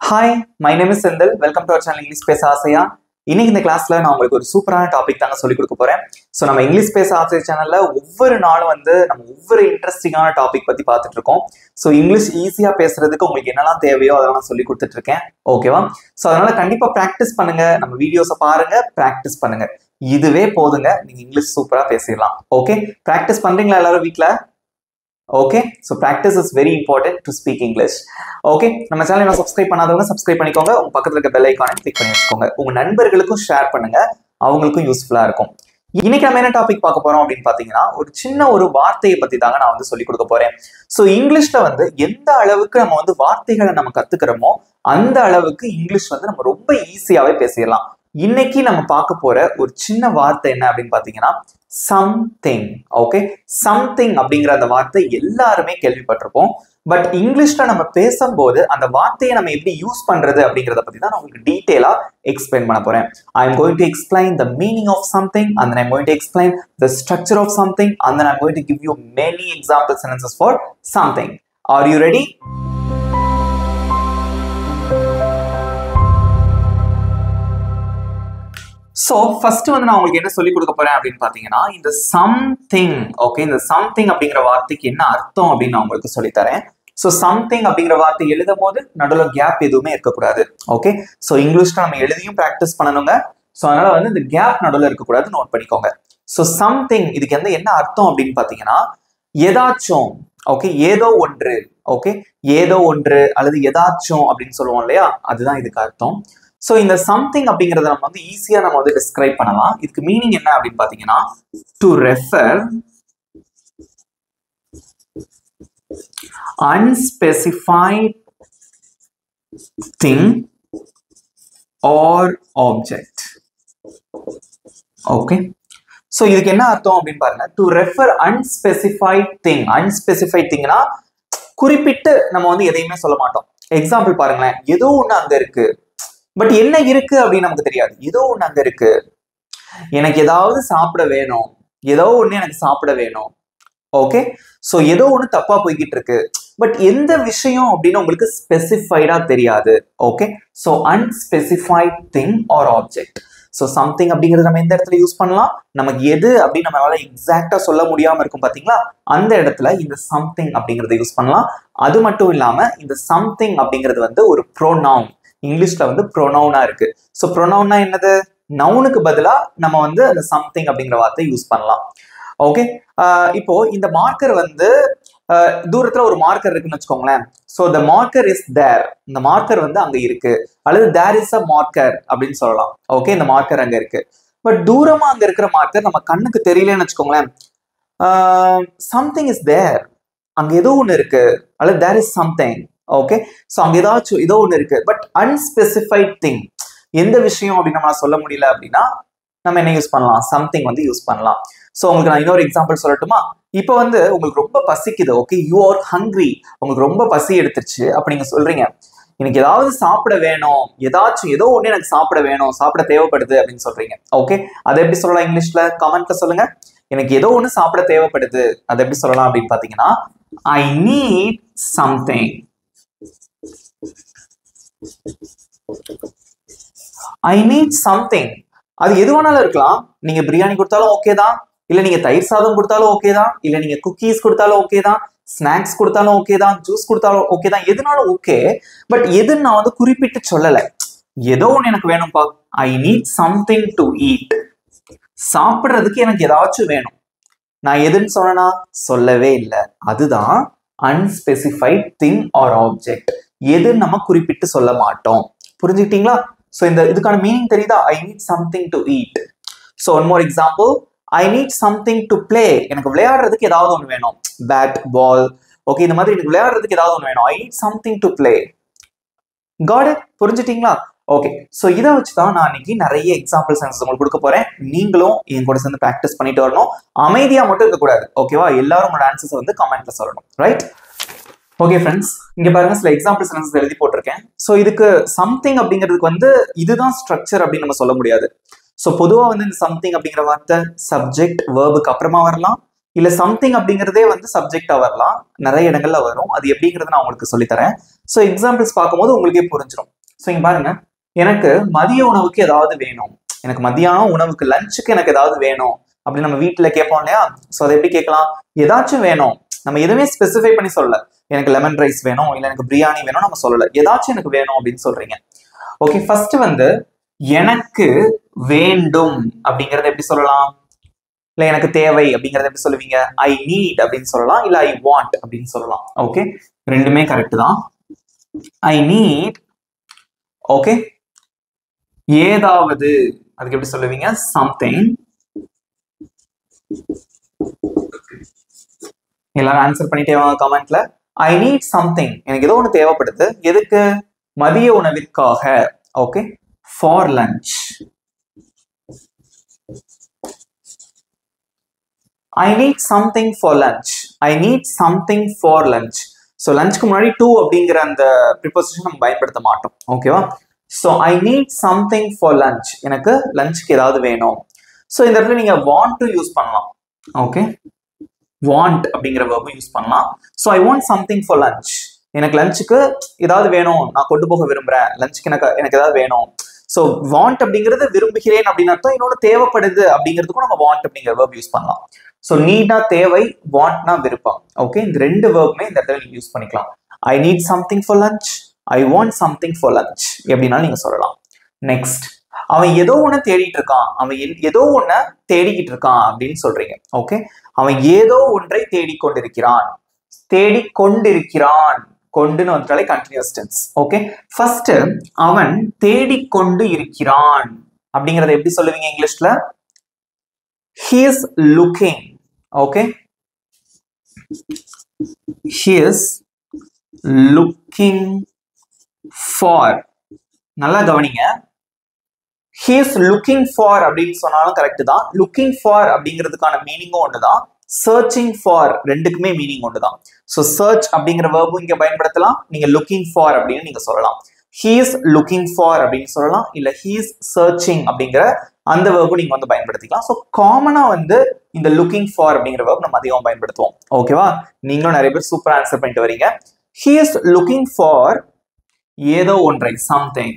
Hi, my name is Sendil. Welcome to our channel English Space Asaya. இன்னைக்கு இந்த கிளாஸ்ல நான் உங்களுக்கு ஒரு சூப்பரான டாபிக் தாங்க சொல்லி கொடுக்க போறேன். சோ நம்ம இங்கிலீஷ் ஸ்பேஸ் ஆசிரியர் சேனல்ல ஒவ்வொரு நாளும் நம்ம ஒவ்வொரு இன்ட்ரெஸ்டிங்கான டாபிக் பத்தி பார்த்துட்டு இருக்கோம். சோ இங்கிலீஷ் ஈஸியா பேசுறதுக்கு உங்களுக்கு என்னெல்லாம் தேவையோ அதெல்லாம் சொல்லி கொடுத்துட்டு இருக்கேன். ஓகேவா? சோ அதனால கண்டிப்பா பிராக்டிஸ் பண்ணுங்க. நம்ம வீடியோஸை பாருங்க, பிராக்டிஸ் பண்ணுங்க. இதுவே போதுங்க, நீங்க இங்கிலீஷ் சூப்பரா பேசிடலாம். ஓகே, பிராக்டிஸ் பண்றீங்களா எல்லாரும் வீட்ல? Okay, so practice is very important to speak English. Okay, நம்ம சேனலை சப்ஸ்கிரைப் பண்ணாதவங்க சப்ஸ்கிரைப் பண்ணிக்கோங்க. உங்க பக்கத்துல இருக்க பெல் ஐகானை கிளிக் பண்ணி வச்சுக்கோங்க. உங்க நண்பர்களுக்கும் ஷேர் பண்ணுங்க, அவங்களுக்கும் யூஸ்ஃபுல்லா இருக்கும். இன்னைக்கு நம்ம என்ன டாபிக் பார்க்க போறோம் அப்படின்னு பாத்தீங்கன்னா, ஒரு வார்த்தையை பத்தி தாங்க நான் சொல்லி கொடுக்க போறேன். சோ இங்கிலீஷ்ல எந்த அளவுக்கு நம்ம வார்த்தைகளை நம்ம கத்துக்கிறோமோ அந்த அளவுக்கு இங்கிலீஷ் நம்ம ரொம்ப ஈஸியாவே பேசிடலாம். இன்னைக்கு நம்ம பார்க்க போற ஒரு சின்ன வார்த்தை என்ன அப்படின்னு பாத்தீங்கன்னா something. ஓகே, something அப்படிங்கிற அந்த வார்த்தை எல்லாருமே கேள்விப்பட்டிருப்போம். பட் இங்கிலீஷ்ல நம்ம பேசும்போது அந்த வார்த்தையை நம்ம எப்படி யூஸ் பண்றது அப்படிங்கறத பத்தி தான் நான் உங்களுக்கு டீடைலா எக்ஸ்பிளைன் பண்ண போறேன். I am going to explain the meaning of something and then I am going to explain the structure of something and then I am going to give you many example sentences for something. Are you ready? So first நான் உங்களுக்கு என்ன சொல்லி கொடுக்க போறேன் அப்படின்னு பாத்தீங்கன்னா, இந்த something. Okay, இந்த something அப்படிங்கிற வார்த்தைக்கு என்ன அர்த்தம் அப்படின்னு நான் உங்களுக்கு சொல்லி தரேன். ஸோ சம்திங் அப்படிங்கிற வார்த்தை எழுதும் போது நடுவில் கேப் எதுவுமே இருக்கக்கூடாது. ஓகே, ஸோ இங்கிலீஷ்ல நம்ம எழுதியும் ப்ராக்டிஸ் பண்ணணுங்க. ஸோ அதனால இந்த கேப் நடுவில் இருக்கக்கூடாது, நோட் பண்ணிக்கோங்க. ஸோ சம்திங் இதுக்கு என்ன அர்த்தம் அப்படின்னு பாத்தீங்கன்னா, ஏதாச்சும். ஓகே, ஏதோ ஒன்று. ஓகே, ஏதோ ஒன்று அல்லது ஏதாச்சும் அப்படின்னு சொல்லுவோம் இல்லையா, அதுதான் இதுக்கு அர்த்தம். சோ இந்த சம்திங் அப்படிங்கறத நம்ம ஈஸியா நம்ம டிஸ்கிரைப் பண்ணலாம். இதுக்கு மீனிங் என்ன அப்படின்னு பாத்தீங்கன்னா, to refer unspecified thing or object. Okay, so இதுக்கு என்ன அர்த்தம் அப்படின்னு பாருங்க. To refer unspecified thing. unspecified thingனா குறிப்பிட்டு நம்ம எதையுமே சொல்ல மாட்டோம். எக்ஸாம்பிள் பாருங்களேன், ஏதோ ஒண்ணு அங்க இருக்கு, பட் என்ன இருக்கு அப்படின்னு நமக்கு தெரியாது. ஏதோ ஒண்ணு அங்க இருக்கு, எனக்கு ஏதாவது சாப்பிட வேணும், ஏதோ ஒண்ணு எனக்கு சாப்பிட வேணும். ஓகே, சோ ஏதோ ஒண்ணு தப்பா போய்கிட்டு இருக்கு, பட் எந்த விஷயம் அப்படின்னு உங்களுக்கு ஸ்பெசிஃபைடா தெரியாது. Okay, so unspecified thing or object. So something அப்படிங்கறது நம்ம எந்த இடத்துல யூஸ் பண்ணலாம், நமக்கு எது அப்படின்னு நம்மளால எக்ஸாக்டா சொல்ல முடியாம இருக்கும் பாத்தீங்களா, அந்த இடத்துல இந்த சம்திங் அப்படிங்கறத யூஸ் பண்ணலாம். அது மட்டும் இல்லாம இந்த சம்திங் அப்படிங்கிறது ஒரு ப்ரோனவுன். இங்கிலீஷ்ல ப்ரோனவுனா இருக்கு. சோ ப்ரோனவுன்னா என்னது, நவுனுக்கு பதிலா நம்ம அந்த சம்திங் அப்படிங்கிற வார்த்தை யூஸ் பண்ணலாம். ஓகே, இப்போ இந்த மார்க்கர் தூரத்துல ஒரு மார்க்கர் இருக்குன்னு வச்சுக்கோங்களேன். So the marker is there. இந்த மார்க்கர் அங்க இருக்கு, அல்லது there is a marker அப்படின்னு சொல்லலாம். ஓகே, இந்த மார்க்கர் அங்க இருக்கு, பட் தூரமா அங்க இருக்கிற மார்க்கர் நம்ம கண்ணுக்கு தெரியலன்னு வச்சுக்கோங்களேன். something is there, அங்க ஏதோ ஒண்ணு இருக்கு, அல்லது there is something. Okay, so அங்க ஏதாச்சும் ஏதோ ஒண்ணு இருக்கு, பட் அன்ஸ்பெசிஃபைட் திங், எந்த விஷயம் அப்படின்னு நம்ம சொல்ல முடியல அப்படின்னா நம்ம என்ன யூஸ் பண்ணலாம், சம்திங் யூஸ் பண்ணலாம். சோ உங்களுக்கு நான் இன்னொரு எக்ஸாம்பிள் சொல்லட்டுமா? இப்போ உங்களுக்கு ரொம்ப பசிக்குது. ஓகே, யூ ஆர் ஹங்க்ரி, உங்களுக்கு ரொம்ப பசி எடுத்துருச்சு. அப்ப நீங்க சொல்றீங்க, எனக்கு ஏதாவது சாப்பிட வேணும், ஏதாச்சும் ஏதோ ஒண்ணு எனக்கு சாப்பிட வேணும், சாப்பிட தேவைப்படுது அப்படின்னு சொல்றீங்க. ஓகே, அதை எப்படி சொல்லலாம் இங்கிலீஷ்ல? கமெண்ட்ல சொல்லுங்க. எனக்கு ஏதோ ஒண்ணு சாப்பிட தேவைப்படுது, அதை எப்படி சொல்லலாம் அப்படின்னு பாத்தீங்கன்னா, ஐ need something. I need something. அது எது வேணாலும் இருக்கலாம். நீங்க பிரியாணி கொடுத்தாலும் ஓகே தான், இல்ல நீங்க தயிர் சாதம் கொடுத்தாலும் ஓகே தான், இல்ல நீங்க குக்கீஸ் கொடுத்தாலும் ஓகே தான், ஸ்நாக்ஸ் கொடுத்தாலும் ஓகே தான், ஜூஸ் கொடுத்தாலும் ஓகே தான், எதுனாலும் ஓகே. பட் எது நான் குறிப்பிட்டு சொல்லல, ஏதோ ஒண்ணு எனக்கு வேணும்பா, I need something to eat. சாப்பிடுறதுக்கு எனக்கு ஏதாச்சும் வேணும். நான் எதுன்னு சொன்னா சொல்லவே இல்லை. அதுதான் அன்ஸ்பெசிஃபைட் திங் ஆர் ஆப்ஜெக்ட். எது நம்ம குறிப்பிட்டு சொல்ல மாட்டோம். புரிஞ்சுக்கிட்டீங்களா? சோ இதுக்கான மீனிங் தெரியுதா? I need something to eat. So one more example, I need something to play. எனக்கு விளையாடுறதுக்கு ஏதாவது ஒன்று வேணும், பேட், பால். ஓகே, இந்த மாதிரி எனக்கு விளையாடுறதுக்கு ஏதாவது ஒன்று வேணும். I need something to play. Got it? புரிஞ்சுட்டீங்களா? ஓகே, சோ இதை வச்சுதான் நான் இன்னைக்கு நிறைய எக்ஸாம்பிள் சென்டென்சஸ் உங்களுக்கு கொடுக்க போறேன். நீங்களும் என் கூட சேர்ந்து பிராக்டிஸ் பண்ணிட்டு வரணும். அமைதியா மட்டும் இருக்கக்கூடாது. ஓகேவா? எல்லாரும் உங்களோட ஆன்சர்ஸ் கமெண்ட்ல சொல்லணும். ரைட்? ஓகே ஃப்ரெண்ட்ஸ், இங்க பாருங்க, சில எக்ஸாம்பிள் சென்டென்சஸ் எழுதி போட்டிருக்கேன். சோ இதுக்கு சம்திங் அப்படிங்கிறதுக்கு இதுதான் ஸ்ட்ரக்சர் அப்படின்னு நம்ம சொல்ல முடியாது. சோ பொதுவா இந்த சம்திங் அப்படிங்கிற வார்த்தை சப்ஜெக்ட் வேர்புக்கு அப்புறமா வரலாம், இல்ல சம்திங் அப்படிங்கிறதே வந்து சப்ஜெக்டா வரலாம், நிறைய இடங்கள்ல வரும். அது எப்படிங்கிறத நான் உங்களுக்கு சொல்லித்தரேன். ஸோ எக்ஸாம்பிள்ஸ் பார்க்கும்போது உங்களுக்கே புரிஞ்சிடும். ஸோ இங்க பாருங்க, எனக்கு மதிய உணவுக்கு ஏதாவது வேணும், எனக்கு மதியானம் உணவுக்கு லஞ்சுக்கு எனக்கு ஏதாவது வேணும் அப்படின்னு நம்ம வீட்டுல கேட்போம் இல்லையா? ஸோ அதை எப்படி கேட்கலாம்? ஏதாச்சும் வேணும், நம்ம எதுவுமே ஸ்பெசிஃபை பண்ணி சொல்லல. எனக்கு லெமன் ரைஸ் வேணும், இல்ல எனக்கு பிரியாணி வேணும் நம்ம சொல்லல, ஏதாச்சும் எனக்கு வேணும் அப்படின்னு சொல்றீங்க. ஓகே, ஃபர்ஸ்ட் வந்து எனக்கு வேண்டும் அப்படிங்கறத எப்படி சொல்லலாம்? இல்ல எனக்கு தேவை அப்படிங்கறத எப்படி சொல்லுவீங்க? ஐ நீட் அப்படின்னு சொல்லலாம், இல்ல ஐ வாண்ட் அப்படின்னு சொல்லலாம். ஓகே, ரெண்டுமே கரெக்ட் தான். I need. ஓகே, ஏதாவது அதுக்கு எப்படி சொல்லுவீங்க? சம்திங். எல்லாரும் ஆன்சர் பண்ணிட்டே வாங்க கமெண்ட்ல. ஐ நீட் சம்திங், எனக்கு ஏதோ ஒன்று தேவைப்படுது. எதுக்கு? மதிய உணவிற்காக. Okay, for lunch. I need something for lunch. I need something for lunch. So லஞ்சுக்கு முன்னாடி to அப்படிங்கிற அந்த ப்ரிபோசிஷன் நம்ம பயன்படுத்த மாட்டோம். ஓகேவா? So I need something for lunch. எனக்கு லஞ்சுக்கு ஏதாவது வேணும். ஸோ இந்த இடத்துல நீங்க want to யூஸ் பண்ணலாம். ஓகே, want அப்படிங்கிற verb யூஸ் பண்ணலாம். So I want something for lunch. எனக்கு லஞ்சுக்கு ஏதாவது வேணும், நான் கொண்டு போக விரும்புறேன், லஞ்சுக்கு எனக்கு ஏதாவது வேணும். ஸோ வாண்ட் அப்படிங்கிறது விரும்புகிறேன் அப்படின்னு அர்த்தம். இன்னொன்று தேவைப்படுது அப்படிங்கிறதுக்கும் நம்ம வாண்ட் அப்படிங்கிற verb யூஸ் பண்ணலாம். ஸோ நீட்னா தேவை, வாண்ட்னா விருப்பம். ஓகே, இந்த ரெண்டு வேர்புமே இந்த இடத்துல நீங்க யூஸ் பண்ணிக்கலாம். I need something for lunch, I want something for lunch எப்படின்னாலும் நீங்க சொல்லலாம். நெக்ஸ்ட், அவன் ஏதோ ஒன்று தேடிட்டு இருக்கான், அவன் ஏதோ ஒன்றை தேடிக்கிட்டு இருக்கான் அப்படின்னு சொல்றீங்க. ஓகே, அவன் ஏதோ ஒன்றை தேடிக்கொண்டிருக்கிறான். தேடிக்கொண்டிருக்கிறான், கொண்டுன்னு வந்தாலே கண்டினியூஸ் டென்ஸ். ஓகே, ஃபர்ஸ்ட் அவன் தேடிக்கொண்டு இருக்கிறான் அப்படிங்கறத எப்படி சொல்லுவீங்க இங்கிலீஷ்ல? he is looking. Okay, he is looking for. நல்லா கவனிங்க, he is looking for அப்படின்னு சொன்னாலும் கரெக்ட் தான். looking for அப்படிங்கிறதுக்கான மீனிங்கும் ஒண்ணுதான், searching for ரெண்டுக்குமே மீனிங் ஒண்ணுதான். ஸோ search அப்படிங்கிற வேர்பும் இங்க பயன்படுத்தலாம், நீங்க looking for அப்படின்னு நீங்க சொல்லலாம். he is looking for அப்படின்னு சொல்லலாம், இல்ல he is searching அப்படிங்கிற அந்த வேர்பும் நீங்க வந்து பயன்படுத்திக்கலாம். ஸோ காமனா வந்து இந்த லுக்கிங் ஃபார் அப்படிங்கிற வேர்ப் நம்ம அதிகமாக பயன்படுத்துவோம். ஓகேவா? நீங்களும் நிறைய பேர் சூப்பரா ஆன்சர் பண்ணிட்டு வரீங்க. he is looking for ஏதோ ஒன்றை, சம்திங்.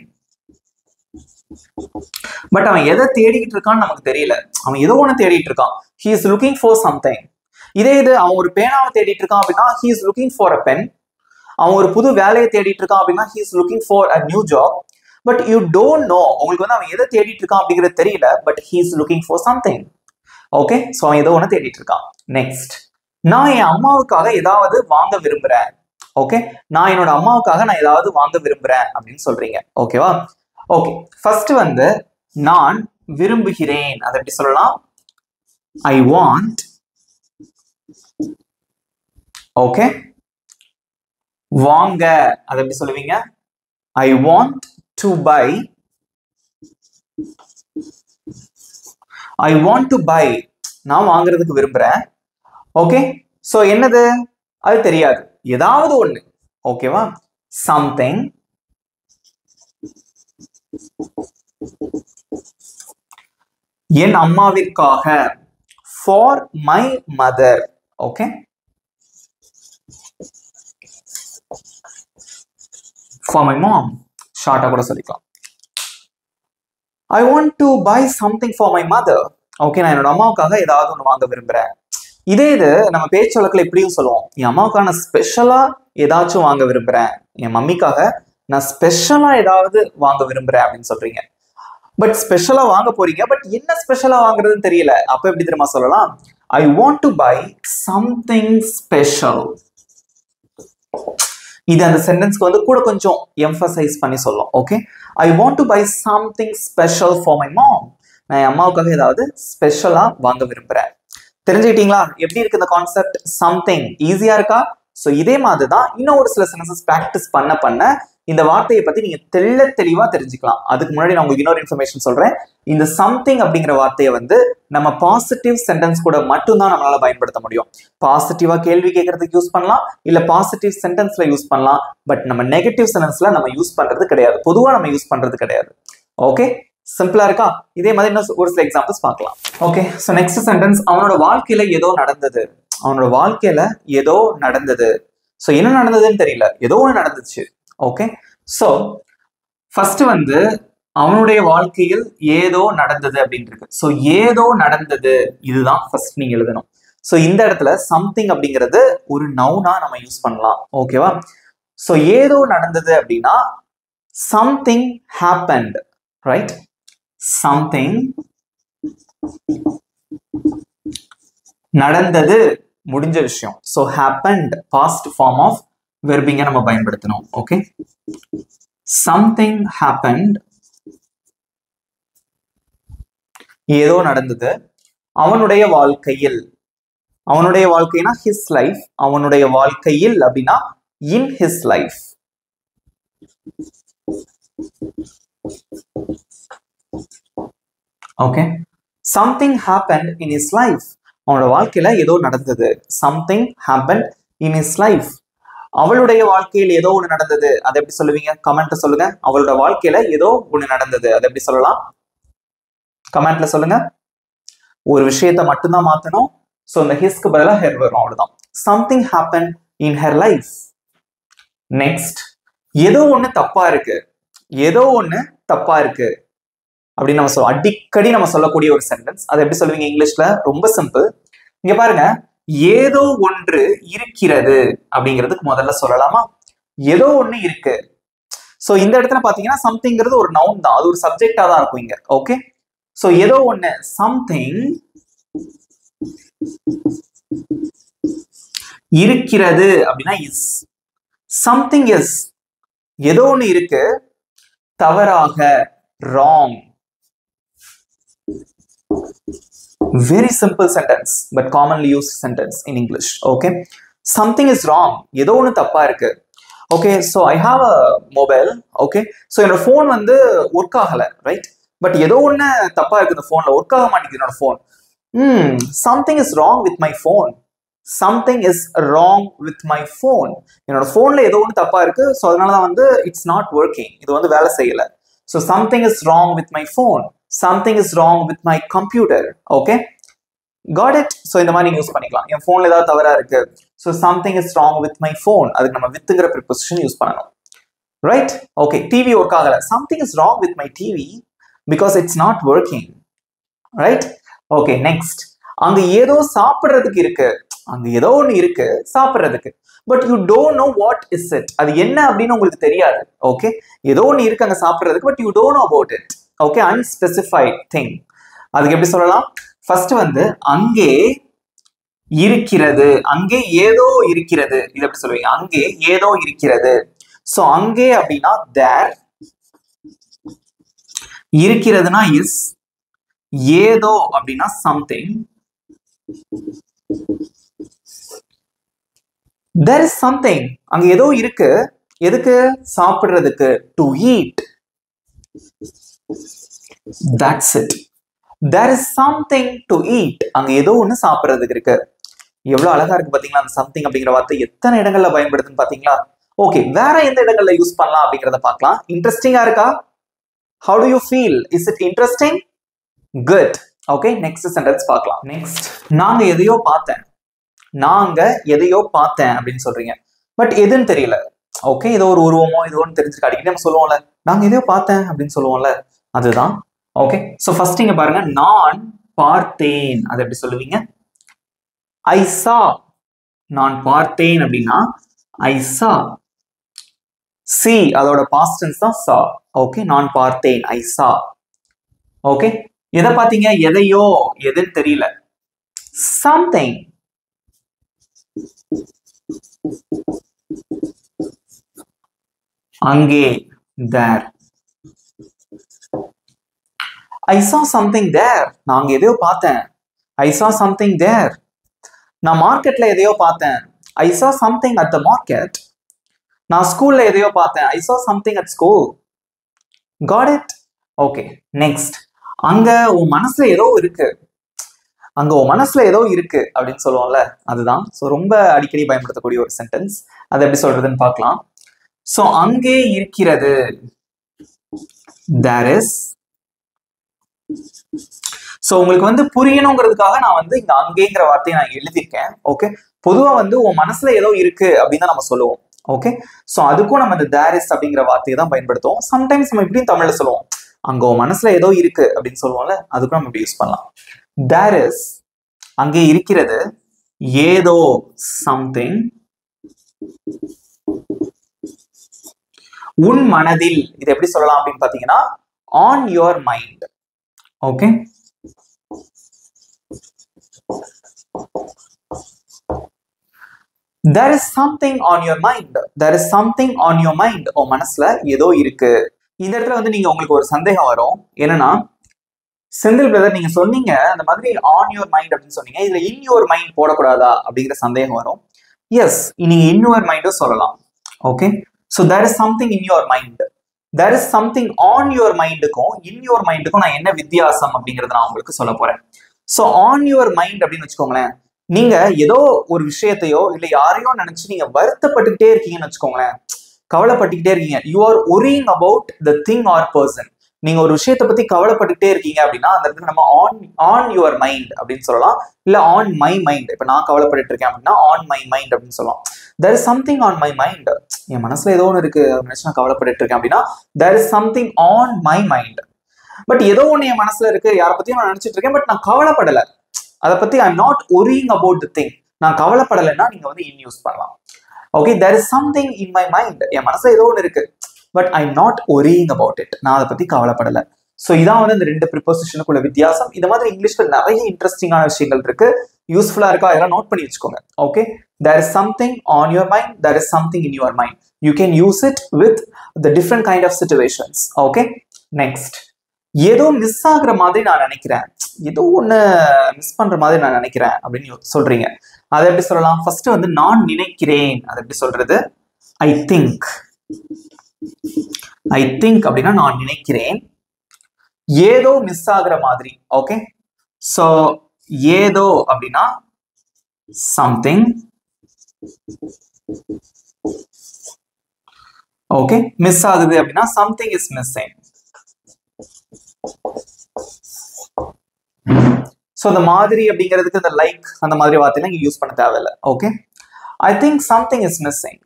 பட் அவன் எதை தேடிக்கிட்டு இருக்கான்னு நமக்கு தெரியல. அவன் ஏதோ ஒன்று தேடிட்டு இருக்கான். he is looking for something. இதே இது அவன் ஒரு பேனாவை தேடிட்டு இருக்கான் அப்படின்னா he is looking for a pen. அவன் ஒரு புது வேலையை தேடிட்டு இருக்கான் அப்படின்னா he is looking for a new job. But you don't know, உங்களுக்கு வந்து அவன் எதை தேடிட்டு இருக்கான் அப்படிங்கிறது தெரியல, but he is looking for something. Okay, so அவன் ஏதோ ஒன்று தேடிட்டு இருக்கான். நெக்ஸ்ட், நான் என் அம்மாவுக்காக ஏதாவது வாங்க விரும்புறேன். ஓகே, நான் என்னோட அம்மாவுக்காக நான் ஏதாவது வாங்க விரும்புறேன் அப்படின்னு சொல்றீங்க. ஓகேவா? ஓகே, ஃபர்ஸ்ட் வந்து நான் விரும்புகிறேன், அதை எப்படி சொல்லலாம்? I want. ஓகே, வாங்க அதை எப்படி சொல்லுவீங்க? I want to buy. I want to buy, நான் வாங்குறதுக்கு விரும்புறேன். ஓகே, சோ என்னது? அது தெரியாது, ஏதாவது ஒண்ணு. ஓகேவா? something. என் அம்மாவிற்காக, for my mother. Okay, for my mom, ஷார்ட்டா கூட சொல்லிக்கலாம். I want to buy something for my mother. Okay, நான் என்னோட அம்மாவுக்காக ஏதாவது ஒன்று வாங்க விரும்புறேன். இதே இது நம்ம பேச்சு வழக்கில் எப்படியும் சொல்லுவோம், என் அம்மாவுக்காக நான் ஸ்பெஷலா ஏதாச்சும் வாங்க விரும்புறேன், என் மம்மிக்காக நான் ஸ்பெஷலா ஏதாவது வாங்க விரும்புறேன் அப்படின்னு சொல்றீங்க. பட் ஸ்பெஷலா வாங்க போறீங்க, பட் என்ன ஸ்பெஷலா வாங்குறதுன்னு தெரியல. அப்ப எப்படி தெரியுமா சொல்லலாம்? I want to buy something special. இது அந்த சென்டென்ஸ்க்கு வந்து கூட கொஞ்சம் எம்பசைஸ் பண்ணி சொல்லும். Okay, I want to buy something special for my mom. நான் என் அம்மாவுக்காக ஏதாவது ஸ்பெஷலா வாங்க விரும்புறேன். தெரிஞ்சுக்கிட்டீங்களா எப்படி இருக்கு இந்த கான்செப்ட்? சம்திங் ஈஸியா இருக்கா? ஸோ இதே மாதிரி தான் இன்னும் ஒரு சில சென்டென்சஸ் ப்ராக்டிஸ் பண்ண இந்த வார்த்தையை பத்தி நீங்க தெளிவா தெரிஞ்சுக்கலாம். அதுக்கு முன்னாடி நான் உங்களுக்கு இன்னொரு இன்ஃபர்மேஷன் சொல்றேன். இந்த சம்திங் அப்படிங்கிற வார்த்தையை வந்து நம்ம பாசிட்டிவ் சென்டென்ஸ் கூட மட்டும்தான் நம்மளால பயன்படுத்த முடியும். பாசிட்டிவா கேள்வி கேட்கறதுக்கு யூஸ் பண்ணலாம், இல்ல பாசிட்டிவ் சென்டென்ஸ்ல யூஸ் பண்ணலாம். பட் நம்ம நெகட்டிவ் சென்டென்ஸ்ல நம்ம யூஸ் பண்றது கிடையாது, பொதுவா நம்ம யூஸ் பண்றது கிடையாது. ஓகே, சிம்பிளா இருக்கா? இதே மாதிரி இன்னும் ஒரு சில எக்ஸாம்பிள்ஸ் பார்க்கலாம். ஓகே, ஸோ நெக்ஸ்ட் சென்டென்ஸ், அவனோட வாழ்க்கையில ஏதோ நடந்தது. அவனோட வாழ்க்கையில ஏதோ நடந்தது. ஸோ என்ன நடந்ததுன்னு தெரியல, ஏதோ ஒன்று நடந்துச்சு. ஓகே, ஸோ ஃபர்ஸ்ட் வந்து அவனுடைய வாழ்க்கையில் ஏதோ நடந்தது அப்படின்னு இருக்கு. ஸோ ஏதோ நடந்தது இதுதான் ஃபர்ஸ்ட் நீங்க எழுதணும். ஸோ இந்த இடத்துல சம்திங் அப்படிங்கிறது ஒரு நவுனா நம்ம யூஸ் பண்ணலாம். ஓகேவா? ஸோ ஏதோ நடந்தது அப்படின்னா சம்திங் ஹேப்பன்ட், ரைட்? சம்திங் நடந்தது, முடிஞ்ச விஷயம். So happened past form of வெர்பிங்க நம்ம பயன்படுத்தணும். ஓகே, சம்திங் ஹேப்பன்ட், ஏதோ நடந்தது அவனுடைய வாழ்க்கையில். அவனுடைய வாழ்க்கைனா ஹிஸ் லைஃப். அவனுடைய வாழ்க்கையில் அப்படின்னா in his life. Okay, something happened in his life. அவனோட வாழ்க்கையில ஏதோ நடந்தது. Something happened in his life. அவளுடைய வாழ்க்கையில் ஏதோ ஒன்று நடந்தது, அதை எப்படி சொல்லுவீங்க? கமெண்ட்ல சொல்லுங்க. அவளோட வாழ்க்கையில ஏதோ ஒன்று நடந்தது, அதை எப்படி சொல்லலாம்? கமெண்ட்ல சொல்லுங்க. ஒரு விஷயத்தை மட்டும்தான் மாத்தணும். ஸோ இந்த ஹிஸ்க்கு பதிலாக ஹெர் வரும், அவ்வளவுதான். Something happen in her life. Next, ஏதோ ஒன்று தப்பா இருக்கு. ஏதோ ஒன்று தப்பா இருக்கு அப்படின்னு நம்ம சொல்லுவோம். அடிக்கடி நம்ம சொல்லக்கூடிய ஒரு சென்டென்ஸ். அதை எப்படி சொல்லுவீங்க இங்கிலீஷ்ல? ரொம்ப சிம்பிள். இங்க பாருங்க, ஏதோ ஒன்று இருக்கிறது அப்படிங்கிறதுக்கு முதல்ல சொல்லலாமா? ஏதோ ஒன்று இருக்கு. ஸோ இந்த இடத்துல பாத்தீங்கன்னா சம்திங்கிறது ஒரு நவுன் தான், அது ஒரு சப்ஜெக்டா தான் இருக்கும் இங்க. ஓகே, ஸோ ஏதோ ஒன்று, சம்திங் இருக்கிறது அப்படின்னா இஸ். சம்திங் இஸ், ஏதோ ஒன்று இருக்கு, தவறாக, wrong. Very simple sentence, but commonly used sentence in English. Okay, something is wrong. ஏதோ ஒன்று தப்பா இருக்கு. Okay, so I have a mobile. Okay, so என்னோட phone வந்து ஒர்க் ஆகல, ரைட்? பட் ஏதோ ஒன்று தப்பா இருக்கு, இந்த ஃபோன்ல ஒர்க் ஆக மாட்டேங்குது என்னோட phone. something is wrong with my phone. something is wrong with my phone. என்னோட ஃபோன்ல ஏதோ ஒன்று தப்பா இருக்கு, ஸோ அதனாலதான் வந்து இட்ஸ் நாட் ஒர்க்கிங், இது வந்து வேலை செய்யல. So something is wrong with my phone. something is wrong with my computer. Okay, got it? So இந்த மாதிரி யூஸ் பண்ணிக்கலாம். என் ஃபோன்ல ஏதாவது தவறா இருக்கு, so something is wrong with my phone. அதுக்கு நம்ம வித்துங்கிற ப்ரிபோசிஷன் யூஸ் பண்ணணும், ரைட்? ஓகே, டிவி ஒர்க் ஆகல. something is wrong with my TV because it's not working, right? Okay, next, அங்க ஏதோ சாப்பிடுறதுக்கு இருக்கு. அங்க ஏதோ ஒன்று இருக்கு சாப்பிடுறதுக்கு, but you don't know what is it. அது என்ன அப்படின்னு உங்களுக்கு தெரியாது. ஓகே, ஏதோ ஒன்று இருக்கு அங்க சாப்பிடுறதுக்கு, but you don't know about it. Okay, unspecified thing. அதுக்கு எப்படி சொல்லலாம்? ஃபர்ஸ்ட் வந்து அங்கே இருக்கிறது, அங்கே ஏதோ இருக்கிறது. இது எப்படி சொல்லுவீங்க? அங்கே ஏதோ இருக்கிறது. ஸோ அங்கே அப்படின்னா தேர், இருக்கிறதுனா இஸ், ஏதோ அப்படின்னா சம்திங். there is something, அங்க ஏதோ இருக்கு. எதுக்கு? சாப்பிடுறதுக்கு, to eat. that's it. there is something to eat. அங்க ஏதோ ஒண்ணு சாப்பிடுறதுக்கு இருக்கு. எவ்வளவு அழகா இருக்கு பாத்தீங்களா? அந்த சம்திங் அப்படிங்கிற வார்த்தை எத்தனை இடங்கள்ல பயன்படுதுன்னு பாத்தீங்களா? ஓகே, வேற எந்த இடங்கள்ல யூஸ் பண்ணலாம் அப்படிங்கறத பார்க்கலாம். இன்ட்ரெஸ்டிங்கா இருக்கா? how do you feel? is it interesting? good. Okay, next sentence பார்க்கலாம். நெக்ஸ்ட், நாங்க எதையோ பார்த்தேன். நாங்க எதையோ பார்த்தேன் அப்படின்னு சொல்றீங்க, பட் எதுன்னு தெரியல. ஓகே, ஏதோ ஒரு உருவமோ ஏதோ ஒன்று தெரிஞ்சுக்க அடிக்கடி நம்ம சொல்லுவோம்ல, நாங்க எதையோ பார்த்தேன் அப்படின்னு சொல்லுவோம்ல, அதுதான். ஓகே, ஸோ ஃபர்ஸ்ட் இங்க பாருங்க, நான் பார்த்தேன். அதை எப்படி சொல்லுவீங்க? ஐ சா. நான் பார்த்தேன் அப்படின்னா ஐ சா. சி அதோட பாஸ்ட் டென்ஸ் தான் சா. ஓகே, நான் பார்த்தேன், ஐ சா. ஓகே, எதை பார்த்தீங்க? எதையோ, எதுன்னு தெரியல. சம்திங். அங்கே, தேர். I saw something there. நான் எதையோ பார்த்தேன். I saw something there. நான் மார்க்கெட்ல எதையோ பார்த்தேன். I saw something at the market. நான் ஸ்கூல்ல எதையோ பார்த்தேன். I saw something at school. Got it? Okay, next. அங்க உன் மனசுல ஏதோ இருக்கு. அங்க உன் மனசுல ஏதோ இருக்கு அப்படின்னு சொல்லுவோம்ல, அதுதான். ஸோ ரொம்ப அடிக்கடி பயன்படுத்தக்கூடிய ஒரு சென்டென்ஸ். அதை எப்படி சொல்றதுன்னு பார்க்கலாம். ஸோ அங்கே இருக்கிறது, there is சோ உங்களுக்கு வந்து புரியணுங்கிறதுக்காக நான் வந்து இங்க அங்கேங்கிற வார்த்தையை நான் எழுதியிருக்கேன். ஓகே, பொதுவா வந்து உன் மனசுல ஏதோ இருக்கு அப்படின்னு தான் நம்ம சொல்லுவோம். ஓகே, சோ அதுக்கும் நம்ம இந்த தேர் இஸ் அப்படிங்கிற வார்த்தையை தான் பயன்படுத்துவோம். சம்டைம்ஸ் நம்ம இப்படியும் தமிழ்ல சொல்லுவோம், அங்க உன் மனசுல ஏதோ இருக்கு அப்படின்னு சொல்லுவோம்ல, அதுக்கும் நம்ம இப்படி யூஸ் பண்ணலாம். தேர் இஸ், அங்கே இருக்கிறது, ஏதோ சம்திங், உன் மனதில், இது எப்படி சொல்லலாம் அப்படின்னு பாத்தீங்கன்னா on your mind. Okay, there is something on your mind, there is something on your mind. உன் மனசுல ஏதோ இருக்கு. இந்த இடத்துல வந்து நீங்க உங்களுக்கு ஒரு சந்தேகம் வரும், என்னன்னா செந்தில் பிரதர் நீங்க சொன்னீங்க அந்த மாதிரி ஆன் யுவர் மைண்ட் அப்படின்னு சொன்னீங்க, இதுல இன் யுவர் மைண்ட் போடக்கூடாதா அப்படிங்கிற சந்தேகம் வரும். எஸ், நீங்க இன் யுவர் மைண்டும் சொல்லலாம். Okay, so there is something in your mind, there is something on your மைண்டுக்கும் இன் யுவர் மைண்டுக்கும் நான் என்ன வித்தியாசம் அப்படிங்கறத நான் உங்களுக்கு சொல்ல போறேன். ஸோ ஆன் யுவர் மைண்ட் அப்படின்னு வச்சுக்கோங்களேன், நீங்க ஏதோ ஒரு விஷயத்தையோ இல்ல யாரையோ நினைச்சு நீங்க வருத்தப்பட்டுக்கிட்டே இருக்கீங்கன்னு வச்சுக்கோங்களேன், கவலைப்பட்டுக்கிட்டே இருக்கீங்க, you are worrying about the thing or person. நீங்க ஒரு விஷயத்தை பத்தி கவலைப்பட்டுக்கிட்டே இருக்கீங்க அப்படின்னா அந்த இடத்துல நம்ம ஆன் யுவர் மைண்ட் அப்படின்னு சொல்லலாம், இல்ல ஆன் மை மைண்ட். இப்ப நான் கவலைப்பட்டு இருக்கேன் அப்படின்னா ஆன் மை மைண்ட் அப்படின்னு சொல்லலாம். there is something on my mind, என் மனசுல ஏதோ ஒன்று இருக்கு நினைச்சு நான் கவலைப்பட்டு இருக்கேன் அப்படின்னா there is something on my mind. But ஏதோ ஒன்று என் மனசுல இருக்கு, யாரை பத்தியும் நான் நினைச்சிட்டு இருக்கேன், பட் நான் கவலைப்படல, அதை பத்தி I am not worrying about the thing, நான் கவலைப்படலைன்னா நீங்க வந்து இன் யூஸ் பண்ணலாம். Okay, there is something in my mind, என் மனசுல ஏதோ ஒன்று இருக்கு, but I am not worrying about it, நான் அதை பத்தி கவலைப்படல. ஸோ இதான் வந்து இந்த ரெண்டு ப்ரிப்போசிஷனுக்குள்ள வித்தியாசம். இந்த மாதிரி இங்கிலீஷ்ல நிறைய இன்ட்ரெஸ்டிங்கான விஷயங்கள் இருக்கு, யூஸ்ஃபுல்லா இருக்கா அதெல்லாம் நோட் பண்ணி வச்சுக்கோங்க. Okay, there is something on your mind, there is something in your mind, you can use it with the different kind of situations. Okay, next, ஏதோ மிஸ் ஆகுற மாதிரி நான் நினைக்கிறேன், ஏதோ ஒண்ணு மிஸ் பண்ற மாதிரி நான் நினைக்கிறேன் அப்படின்னு சொல்றீங்க, அதை எப்படி சொல்லலாம்? ஃபர்ஸ்ட் வந்து நான் நினைக்கிறேன், அதை எப்படி சொல்றது? I think. ஐ திங்க் அப்படின்னா நான் நினைக்கிறேன், ஏதோ மிஸ் ஆகுற மாதிரி. ஓகே, சோ ஏதோ அப்படின்னா சம்திங். ஓகே, மிஸ் ஆகுது அப்படின்னா சம்திங் இஸ் மிஸ்ஸிங். சோ அந்த மாதிரி அப்படிங்கிறதுக்கு இந்த லைக் அந்த மாதிரி வார்த்தையில இங்க யூஸ் பண்ண தேவையில்லை. Okay, I think something is missing,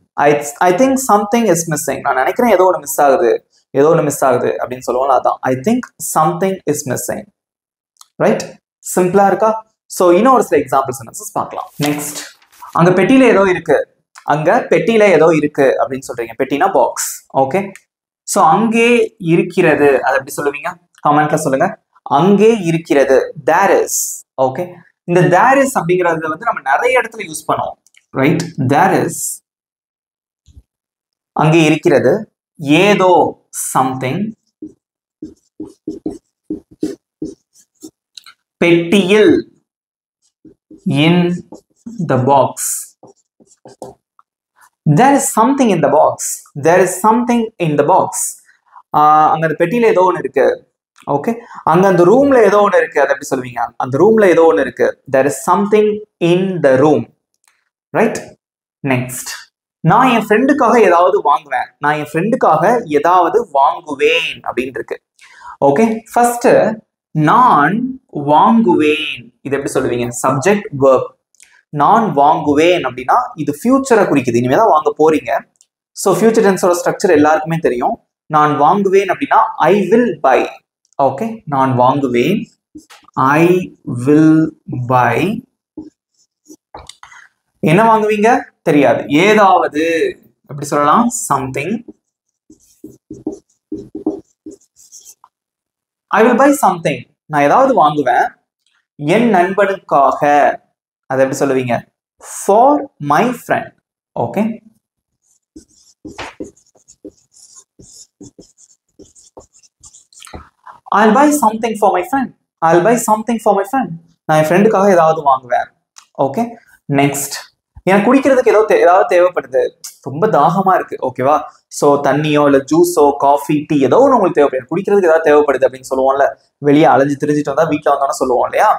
I think something is missing, நான் நினைக்கிறேன் ஏதோ ஒன்று மிஸ் ஆகுது, ஏதோ ஒன்று மிஸ் ஆகுது அப்படின்னு சொல்லுவோம், அதான் I think something is missing. Right, சிம்பிளா இருக்கா? சோ இன்னும் ஒரு சில எக்ஸாம்பிள் சென்டென்சஸ் பார்க்கலாம். நெக்ஸ்ட், அங்க பெட்டியில ஏதோ இருக்கு, அங்க பெட்டியில ஏதோ இருக்கு அப்படின்னு சொல்றீங்க, பெட்டினா பாக்ஸ். ஓகே, சோ அங்கே இருக்கிறது, அதை எப்படி சொல்லுவீங்க? கமெண்ட்ல சொல்லுங்க. அங்கே இருக்கிறது, தேர் இஸ். ஓகே, இந்த தேர் இஸ் அப்படிங்கறது வந்து நம்ம நிறைய இடத்துல யூஸ் பண்ணுவோம். ரைட், தேர் இஸ், அங்கே இருக்கிறது, ஏதோ சம்திங், பெட்டியில், in the box, there is something in the box, there is something in the box. அங்க அந்த பெட்டியில ஏதோ ஒன்று இருக்கு. ஓகே, அங்க அந்த ரூம்ல ஏதோ ஒன்று இருக்கு, அதை எப்படி சொல்வீங்க? அந்த ரூம்ல ஏதோ ஒன்று இருக்கு, there is something in the room. Right, next, நான் என் ஃப்ரெண்டுக்காக ஏதாவது வாங்குவேன், நான் என் ஃப்ரெண்டுக்காக ஏதாவது வாங்குவேன் அப்படின்னு இருக்கு. ஓகே, ஃபர்ஸ்ட் நான் வாங்குவேன், இது எப்படி சொல்லுவீங்க? Subject verb. நான் வாங்குவேன் அப்படின்னா இது ஃபியூச்சரை குறிக்குது, இனிமேதான் வாங்க போறீங்க. ஸோ ஃபியூச்சர் டென்ஸோட ஸ்ட்ரக்சர் எல்லாருக்குமே தெரியும். நான் வாங்குவேன் அப்படின்னா ஐ வில் பை. ஓகே, நான் வாங்குவேன், ஐ வில் பை. என்ன வாங்குவீங்க? தெரியாது, ஏதாவது, எப்படி சொல்லலாம்? Something. I will buy something, நான் ஏதாவது வாங்குவேன் என் நண்பனுக்காக, அதை எப்படி சொல்லுவீங்க? For my friend. Okay, I'll buy something for my friend, I'll buy something for my friend, நான் என் ஃப்ரெண்டுக்காக ஏதாவது வாங்குவேன். ஓகே, நெக்ஸ்ட், எனக்கு குடிக்கிறதுக்கு ஏதாவது தேவைப்படுது, ரொம்ப தாகமா இருக்கு. ஓகேவா, சோ தண்ணியோ இல்ல ஜூஸோ காஃபி டீ ஏதோ ஒன்று உங்களுக்கு தேவைப்படுது, குடிக்கிறதுக்கு ஏதாவது தேவைப்படுது அப்படின்னு சொல்லுவோம்ல, வெளியே அலைஞ்சு திரிஞ்சிட்டு வந்தா வீட்டுல வந்தோம்னா சொல்லுவோம் இல்லையா?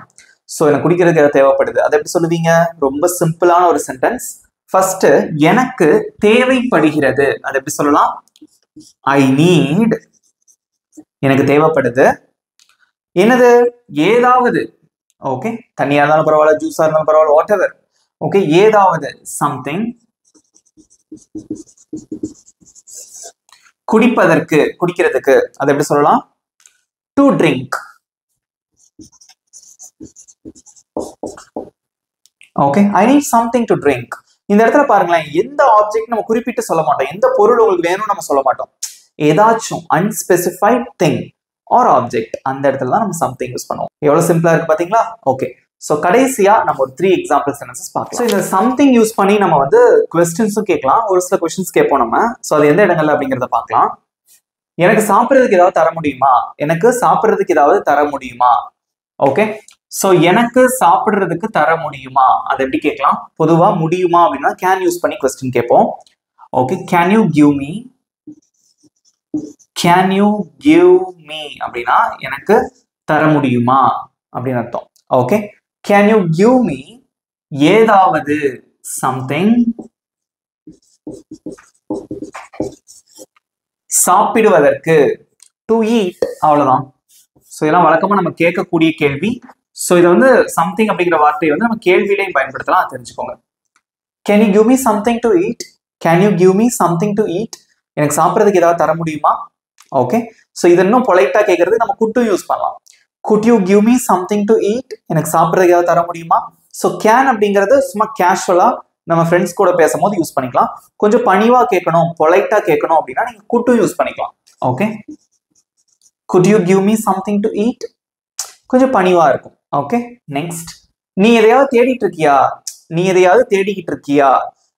சோ எனக்கு குடிக்கிறதுக்கு ஏதாவது தேவைப்படுது, அதை எப்படி சொல்லுவீங்க? ரொம்ப சிம்பிளான ஒரு சென்டென்ஸ். ஃபர்ஸ்ட் எனக்கு தேவைப்படுகிறது, அதை எப்படி சொல்லலாம்? ஐ நீட், எனக்கு தேவைப்படுது. என்னது ஏதாவது. ஓகே, தண்ணியா இருந்தாலும் பரவாயில்ல, ஜூஸா இருந்தாலும் பரவாயில்ல, வாட் எவர். ஓகே, ஏதாவது சம்திங். குடிப்பதற்கு, குடிக்கிறதுக்கு அதை எப்படி சொல்லலாம்? To drink. Okay, I need something to drink. இந்த இடத்துல பாருங்களேன், எந்த ஆப்ஜெக்ட் நம்ம குறிப்பிட்டு சொல்ல மாட்டோம், எந்த பொருள் உங்களுக்கு வேணும்னு நம்ம சொல்ல மாட்டோம். ஏதாச்சும் அன்ஸ்பெசிஃபைட் திங் ஆர் ஆப்ஜெக்ட், அந்த இடத்துல தான் நம்ம சம்திங் யூஸ் பண்ணுவோம். எவ்வளவு சிம்பிளா இருக்கு பாத்தீங்களா? ஓகே, ஸோ கடைசியா நம்ம ஒரு 3 எக்ஸாம்பிள் சென்டென்சஸ் பார்க்கலாம். ஸோ இந்த சம்திங் யூஸ் பண்ணி நம்ம வந்து கொஸ்டின்ஸும் கேட்கலாம், ஒரு சில கொஸ்டின்ஸ் கேட்போம் நம்ம. ஸோ அது எந்த இடங்கள்ல அப்படிங்கிறத பார்க்கலாம். எனக்கு சாப்பிட்றதுக்கு ஏதாவது தர முடியுமா? எனக்கு சாப்பிட்றதுக்கு ஏதாவது தர முடியுமா? ஓகே, ஸோ எனக்கு சாப்பிட்றதுக்கு தர முடியுமா, அதை எப்படி கேட்கலாம்? பொதுவா முடியுமா அப்படின்னா கேன் யூஸ் பண்ணி கொஸ்டின் கேட்போம். Okay, can you give me, can you give me அப்படின்னா எனக்கு தர முடியுமா அப்படின்னு அர்த்தம். Okay, can you give me ஏதாவது சம்திங். சாப்பிடுவதற்கு டு ஈட், அவ்வளவுதான். ஸோ இதெல்லாம் வழக்கமா நம்ம கேட்கக்கூடிய கேள்வி. ஸோ இதை வந்து சம்திங் அப்படிங்கிற வார்த்தையை வந்து நம்ம கேள்வியிலையும் பயன்படுத்தலாம், தெரிஞ்சுக்கோங்க. Can you give me something to eat, can you give me something to eat, எனக்கு சாப்பிட்றதுக்கு ஏதாவது தர முடியுமா? ஓகே, ஸோ இது இன்னும் பொலைட்டா கேட்கறது நம்ம குட் யூஸ் பண்ணலாம். Good you give me something to eat, எனக்கு சாப்பிட்றதுக்கு ஏதாவது தர முடியுமா? ஸோ கேன் அப்படிங்கிறது சும்மா கேஷுவலா நம்ம ஃப்ரெண்ட்ஸ் கூட பேசும்போது யூஸ் பண்ணிக்கலாம். கொஞ்சம் பணிவா கேட்கணும், பொலைட்டா கேட்கணும் அப்படின்னா நீங்க குட் யூஸ் பண்ணிக்கலாம். Okay, good you give me something to eat, கொஞ்சம் பணிவா இருக்கும். ஓகே, நெக்ஸ்ட், நீ எதையாவது தேடிட்டு இருக்கியா, நீ எதையாவது தேடிக்கிட்டு இருக்கியா.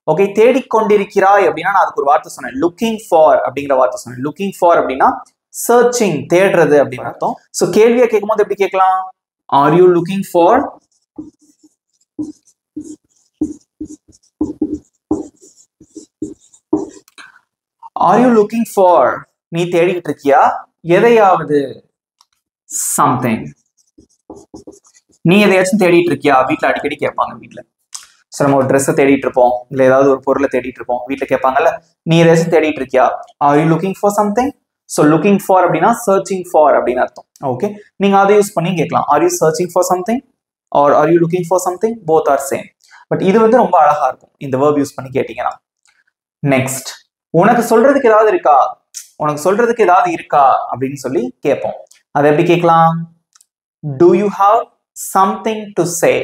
ஓகே, தேடிக்கொண்டிருக்கிறாய் அப்படின்னா நான் அதுக்கு ஒரு வார்த்தை சொன்னேன், லுக்கிங் ஃபார் அப்படிங்கிற வார்த்தை சொன்னேன். லுக்கிங் ஃபார் அப்படின்னா சர்ச்சிங், தேடுறது அப்படின்னு அர்த்தம். ஸோ கேள்வியா கேட்கும்போது எப்படி கேட்கலாம்? Are you looking for, are you looking for, நீ தேடிக்கிட்டு இருக்கியா எதையாவது, சம்திங். நீ எதையாச்சும் தேடிட்டு இருக்கியா, வீட்டுல அடிக்கடி கேட்பாங்க. வீட்டுல ஸோ நம்ம ஒரு ட்ரெஸ்ஸை தேடிட்டு இருப்போம், இல்லை ஏதாவது ஒரு பொருளை தேடிட்டு இருப்போம், வீட்டில் கேட்பாங்கல்ல, நீ எதாச்சும் தேடிட்டு இருக்கியா, are you looking for something. So looking for அப்படின்னா சர்ச்சிங் ஃபார் அப்படின்னு அர்த்தம். ஓகே, நீங்க அதை யூஸ் பண்ணி கேட்கலாம், are you searching for something R are you looking for something, both are same. But இது வந்து ரொம்ப அழகா இருக்கும் இந்த வேர்ப் யூஸ் பண்ணி கேட்டீங்கன்னா. நெக்ஸ்ட், உனக்கு சொல்றதுக்கு ஏதாவது இருக்கா, உனக்கு சொல்றதுக்கு ஏதாவது இருக்கா அப்படின்னு சொல்லி கேட்போம். அதை எப்படி கேட்கலாம்? Do you have something to say?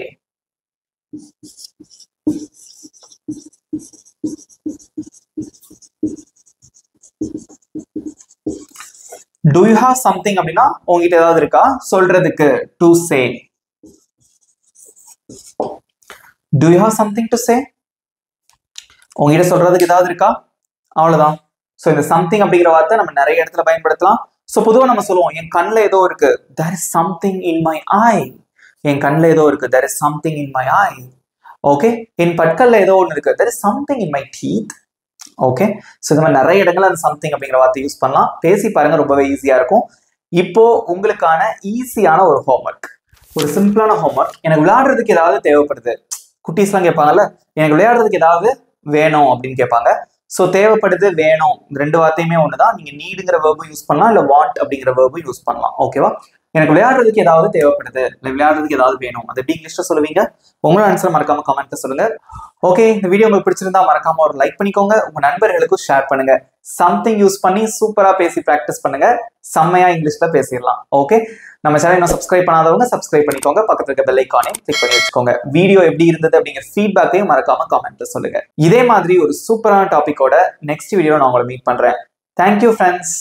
Do you have something அப்படின்னா உங்ககிட்ட ஏதாவது இருக்கா சொல்றதுக்கு, to say. Do you have something to say? உங்ககிட்ட சொல்றதுக்கு ஏதாவது இருக்கா, அவ்வளவுதான். ஸோ இந்த சம்திங் அப்படிங்கிற வார்த்தை நம்ம நிறைய இடத்துல பயன்படுத்தலாம். ஸோ பொதுவாக நம்ம சொல்லுவோம், என் கண்ணில் ஏதோ இருக்கு, there is something in my eye. என் கண்ணில் ஏதோ இருக்கு, there is something in my eye. Okay, என் பற்கல்ல ஏதோ ஒன்று இருக்கு, there is something in my teeth. Okay, so இந்த மாதிரி நிறைய இடங்கள்ல அந்த சம்திங் அப்படிங்கிற வார்த்தை யூஸ் பண்ணலாம். பேசி பாருங்க, ரொம்பவே ஈஸியா இருக்கும். இப்போ உங்களுக்கான ஈஸியான ஒரு ஹோம்ஒர்க், ஒரு சிம்பிளான ஹோம்ஒர்க். எனக்கு விளையாடுறதுக்கு ஏதாவது தேவைப்படுது, குட்டீஸ்லாம் கேட்பாங்கல்ல, எனக்கு விளையாடுறதுக்கு ஏதாவது வேணும் அப்படின்னு கேட்பாங்க. ஸோ தேவைப்படுது, வேணும், ரெண்டு வார்த்தையுமே ஒண்ணுதான். நீங்க நீடுங்கிற வேர்பும் யூஸ் பண்ணலாம், இல்ல வாண்ட் அப்படிங்கிற வேர்பும் யூஸ் பண்ணலாம். ஓகேவா? எனக்கு விளையாடுறதுக்கு ஏதாவது தேவைப்படுது, இல்லை விளையாடுறதுக்கு ஏதாவது வேணும், அது எப்படி இங்கிலீஷ்ல சொல்லுவீங்க? உங்களோட ஆன்சர் மறக்காம கமெண்ட்ல சொல்லுங்க. ஓகே, இந்த வீடியோ உங்களுக்கு பிடிச்சிருந்தா மறக்காம ஒரு லைக் பண்ணிக்கோங்க, உங்க நண்பர்களுக்கும் ஷேர் பண்ணுங்க. சம்திங் யூஸ் பண்ணி சூப்பரா பேசி பிராக்டிஸ் பண்ணுங்க, செம்மையா இங்கிலீஷ்ல பேசிடலாம். ஓகே, நம்ம சேனல் இன்னும் சப்ஸ்கிரைப் பண்ணாதவங்க சப்ஸ்கிரைப் பண்ணிக்கோங்க, பக்கத்துல இருக்க பெல் ஐகானையும் கிளிக் பண்ணி வச்சுக்கோங்க. வீடியோ எப்படி இருந்தது அப்படிங்கிற ஃபீட்பேக்கையும் மறக்காம கமெண்ட்ல சொல்லுங்க. இதே மாதிரி ஒரு சூப்பரான டாபிக்கோட நெக்ஸ்ட் வீடியோ நான் உங்களை மீட் பண்றேன். Thank you friends.